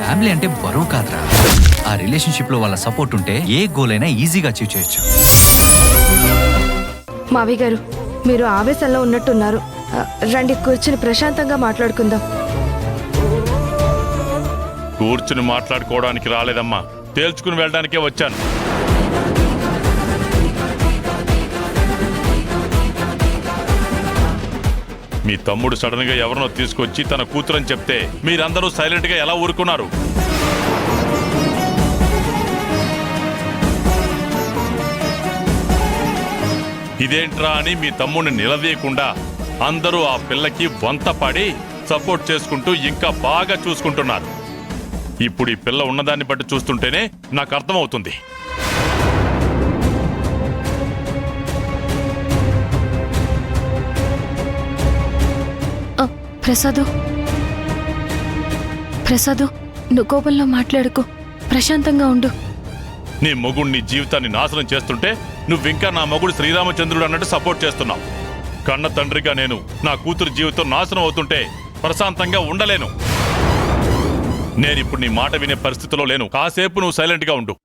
Family అంటే బరువు కాదురా. ఆ రిలేషన్షిప్ లో వాళ్ళ సపోర్ట్ ఉంటే ఏ గోల్ అయినా ఈజీగా అచీవ్ చేయొచ్చు. మావి గారు, మీరు ఆవేశంలో ఉన్నట్టున్నారు. రండి, కూర్చుని ప్రశాంతంగా మాట్లాడుకుందాం. కూర్చుని మాట్లాడుకోవడానికి రాలేదమ్మా, తేల్చుకుని వెళ్ళడానికే వచ్చాను. మీ తమ్ముడు సడన్ గా ఎవరినో తీసుకొచ్చి తన కూతురని చెప్తే మీరందరూ సైలెంట్ గా ఎలా ఊరుకున్నారు? ఇదేంట్రా అని మీ తమ్ముడిని నిలదీయకుండా అందరూ ఆ పిల్లకి వంత పడి సపోర్ట్ చేసుకుంటూ ఇంకా బాగా చూసుకుంటున్నారు. ఇప్పుడు ఈ పిల్ల ఉన్నదాన్ని బట్టి చూస్తుంటేనే నాకు అర్థమవుతుంది. ప్రసాదు, నువ్వు కోపంలో మాట్లాడుకో, ప్రశాంతంగా ఉండు. నీ మొగుడు నీ జీవితాన్ని నాశనం చేస్తుంటే నువ్వింకా నా మొగుడు శ్రీరామచంద్రుడు అన్నట్టు సపోర్ట్ చేస్తున్నావు. కన్న తండ్రిగా నేను నా కూతురు జీవితం నాశనం అవుతుంటే ప్రశాంతంగా ఉండలేను. నేనిప్పుడు నీ మాట వినే పరిస్థితిలో లేను. కాసేపు నువ్వు సైలెంట్ గా ఉండు.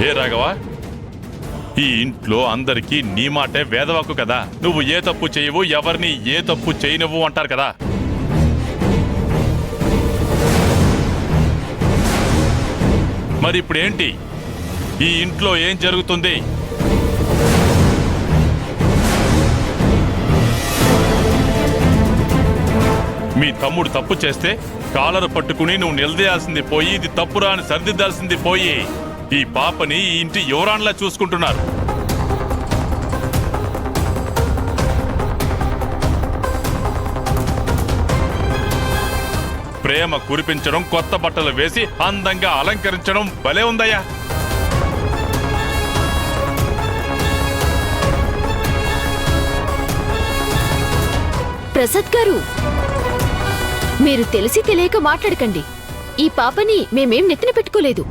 ఏ రాఘవా, ఈ ఇంట్లో అందరికీ నీ మాటే వేదవాకు కదా. నువ్వు ఏ తప్పు చేయవు, ఎవరిని ఏ తప్పు చేయనివ్వు అంటారు కదా. మరి ఇప్పుడేంటి? ఈ ఇంట్లో ఏం జరుగుతుంది? మీ తమ్ముడు తప్పు చేస్తే కాలరు పట్టుకుని నువ్వు నిలదీయాల్సింది పోయి, ఇది తప్పురా అని సరిదిద్దాల్సింది పోయి, ఈ పాపని ఈ ఇంటి యువరాన్లా చూసుకుంటున్నారు. ప్రేమ కురిపించడం, కొత్త బట్టలు వేసి అందంగా అలంకరించడం భలే ఉందయ్యా. ప్రసాద్ గారు, మీరు తెలిసి తెలియక మాట్లాడకండి. ఈ పాపని మేమేం నెత్తిన పెట్టుకోలేదు.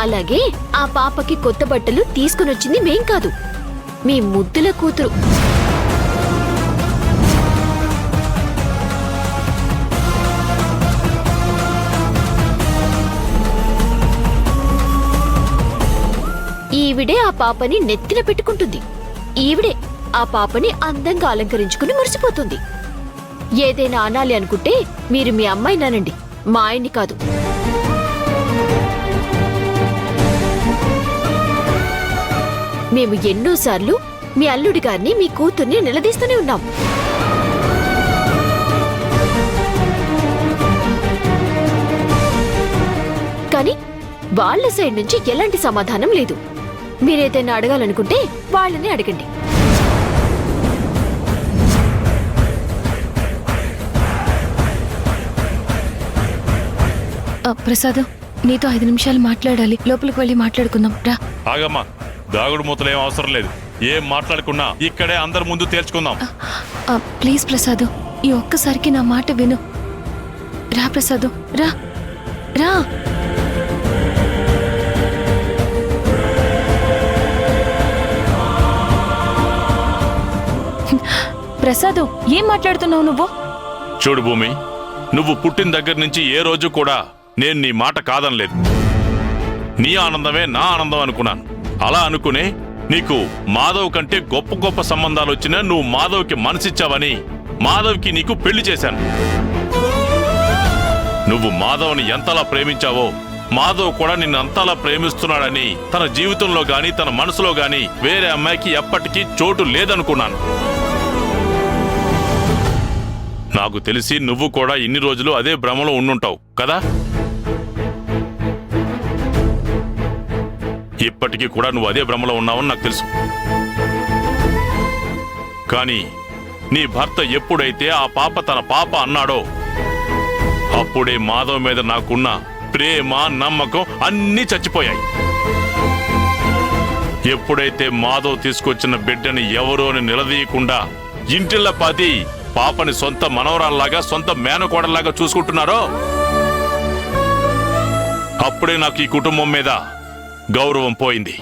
అలాగే ఆ పాపకి కొత్త బట్టలు తీసుకునొచ్చింది మేం కాదు, మీ ముద్దుల కూతురు. ఈవిడే ఆ పాపని నెత్తిన పెట్టుకుంటుంది. ఈవిడే ఆ పాపని అందంగా అలంకరించుకుని మురిసిపోతుంది. ఏదైనా అనాలి అనుకుంటే మీరు మీ అమ్మాయినానండి, మా ఆయన్ని కాదు. మేము ఎన్నోసార్లు మీ అల్లుడి గారిని, మీ కూతుర్ని నిలదీస్తూనే ఉన్నాం. కానీ వాళ్ళ సైడ్ నుంచి ఎలాంటి సమాధానం లేదు. మీరేదైనా అడగాలనుకుంటే వాళ్ళని అడగండి. ప్రసాద్, నీతో 5 నిమిషాలు మాట్లాడాలి. లోపలికి వెళ్ళి మాట్లాడుకుందాం రా. ఆగమ్మా, దాగుడు మూతలేం అవసరం లేదు. ఏం మాట్లాడుకున్నా ఇక్కడే అందరి ముందు తేల్చుకుందాం. ప్లీజ్ ప్రసాద్, ఈ ఒక్కసారికి నా మాట విను. రా ప్రసాద్, రా రా. ప్రసాద్, ఏం మాట్లాడుతున్నావు నువ్వు? చూడు భూమి, నువ్వు పుట్టిన దగ్గర నుంచి ఏ రోజు కూడా నేను నీ మాట కాదనలేదు. నీ ఆనందమే నా ఆనందం అనుకున్నాను. అలా అనుకునే నీకు మాధవ్ కంటే గొప్ప గొప్ప సంబంధాలు వచ్చినా నువ్వు మాధవ్కి మనసిచ్చావని మాధవ్కి నీకు పెళ్లి చేశాను. నువ్వు మాధవ్ని ఎంతలా ప్రేమించావో మాధవ్ కూడా నిన్ను అంతలా ప్రేమిస్తున్నాడని తన జీవితంలో గాని తన మనసులో గాని వేరే అమ్మాయికి ఎప్పటికీ చోటు లేదనుకున్నాను. నాకు తెలిసి నువ్వు కూడా ఇన్ని రోజులు అదే భ్రమలో ఉండుంటావు కదా. ఇప్పటికీ కూడా నువ్వు అదే భ్రమలో ఉన్నావని నాకు తెలుసు. కానీ నీ భర్త ఎప్పుడైతే ఆ పాప తన పాప అన్నాడో అప్పుడే మాధవ్ మీద నాకున్న ప్రేమ, నమ్మకం అన్నీ చచ్చిపోయాయి. ఎప్పుడైతే మాధవ్ తీసుకొచ్చిన బిడ్డని ఎవరోని నిలదీయకుండా ఇంటిల్లపాతి పాపని సొంత మనవరాల్లాగా, సొంత మేనకోడల్లాగా చూసుకుంటున్నారో అప్పుడే నాకు ఈ కుటుంబం మీద గౌరవం పోయింది.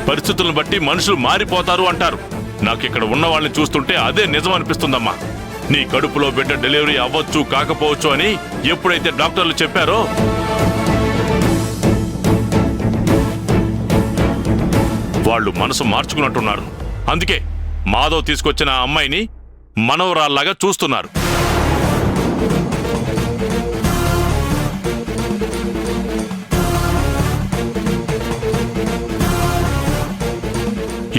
పరిస్థితులను బట్టి మనుషులు మారిపోతారు అంటారు. నాకిక్కడ ఉన్న వాళ్ళని చూస్తుంటే అదే నిజం అనిపిస్తుందమ్మా. నీ కడుపులో బిడ్డ డెలివరీ అవ్వచ్చు కాకపోవచ్చు అని ఎప్పుడైతే డాక్టర్లు చెప్పారో వాళ్ళు మనసు మార్చుకున్నట్టున్నారు. అందుకే మాధవ్ తీసుకొచ్చిన ఆ అమ్మాయిని మనవరాల్లాగా చూస్తున్నారు.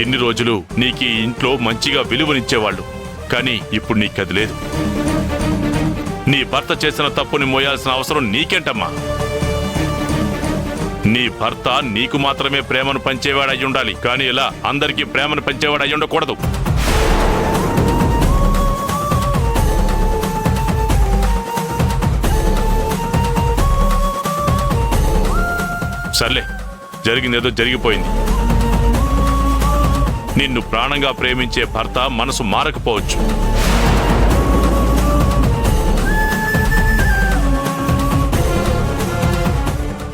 ఎన్ని రోజులు నీకు ఈ ఇంట్లో మంచిగా విలువనిచ్చేవాళ్ళు, కానీ ఇప్పుడు నీకది లేదు. నీ భర్త చేసిన తప్పుని మోయాల్సిన అవసరం నీకేంటమ్మా? నీ భర్త నీకు మాత్రమే ప్రేమను పంచేవాడు అయి ఉండాలి, కానీ ఇలా అందరికీ ప్రేమను పంచేవాడు అయి ఉండకూడదు. సర్లే, జరిగిందేదో జరిగిపోయింది. నిన్ను ప్రాణంగా ప్రేమించే భర్త మనసు మారకపోవచ్చు,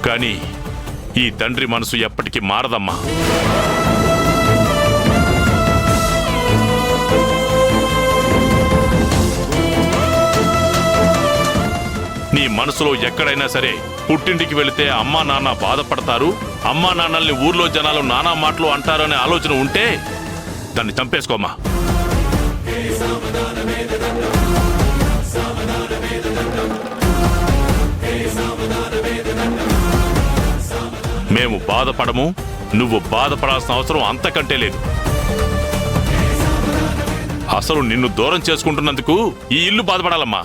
కానీ ఈ తండ్రి మనసు ఎప్పటికీ మారదమ్మా. నీ మనసులో ఎక్కడైనా సరే పుట్టింటికి వెళితే అమ్మా నాన్న బాధపడతారు, అమ్మా నాన్నల్ని ఊర్లో జనాలు నానా మాటలు అంటారనే ఆలోచన ఉంటే దాన్ని చంపేసుకోమ్మా. మేము బాధపడము, నువ్వు బాధపడాల్సిన అవసరం అంతకంటే లేదు. అసలు నిన్ను దూరం చేసుకుంటున్నందుకు ఈ ఇల్లు బాధపడాలమ్మా.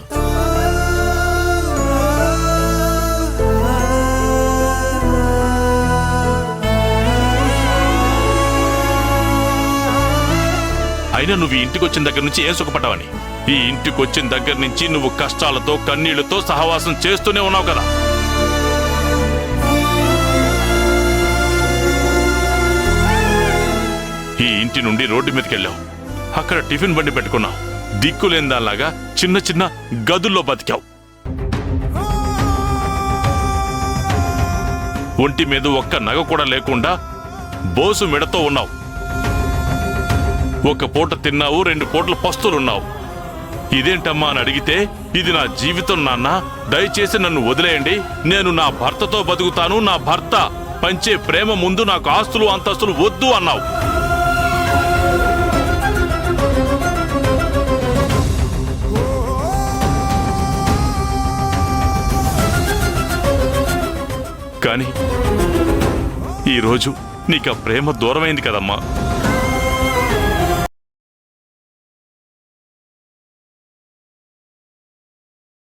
అయినా నువ్వు ఈ ఇంటికి వచ్చిన దగ్గర నుంచి ఏం సుఖపడ్డావని? ఈ ఇంటికి వచ్చిన దగ్గర నుంచి నువ్వు కష్టాలతో కన్నీళ్లతో సహవాసం చేస్తూనే ఉన్నావు కదా. ఈ ఇంటి నుండి రోడ్డు మీదకి వెళ్ళావు, అక్కడ టిఫిన్ బండి పెట్టుకున్నావు, దిక్కులేని దానిలాగా చిన్న చిన్న గదుల్లో బతికావు. ఒంటి మీద ఒక్క నగ కూడా లేకుండా బోసు మెడతో ఉన్నావు. ఒక పూట తిన్నావు, 2 పూటలు పస్తులున్నావు. ఇదేంటమ్మా అని అడిగితే, ఇది నా జీవితం నాన్న, దయచేసి నన్ను వదిలేయండి, నేను నా భర్తతో బతుకుతాను, నా భర్త పంచే ప్రేమ ముందు నాకు ఆస్తులు అంతస్తులు వద్దు అన్నావు. కానీ ఈరోజు నీకు ఆ ప్రేమ దూరమైంది కదమ్మా.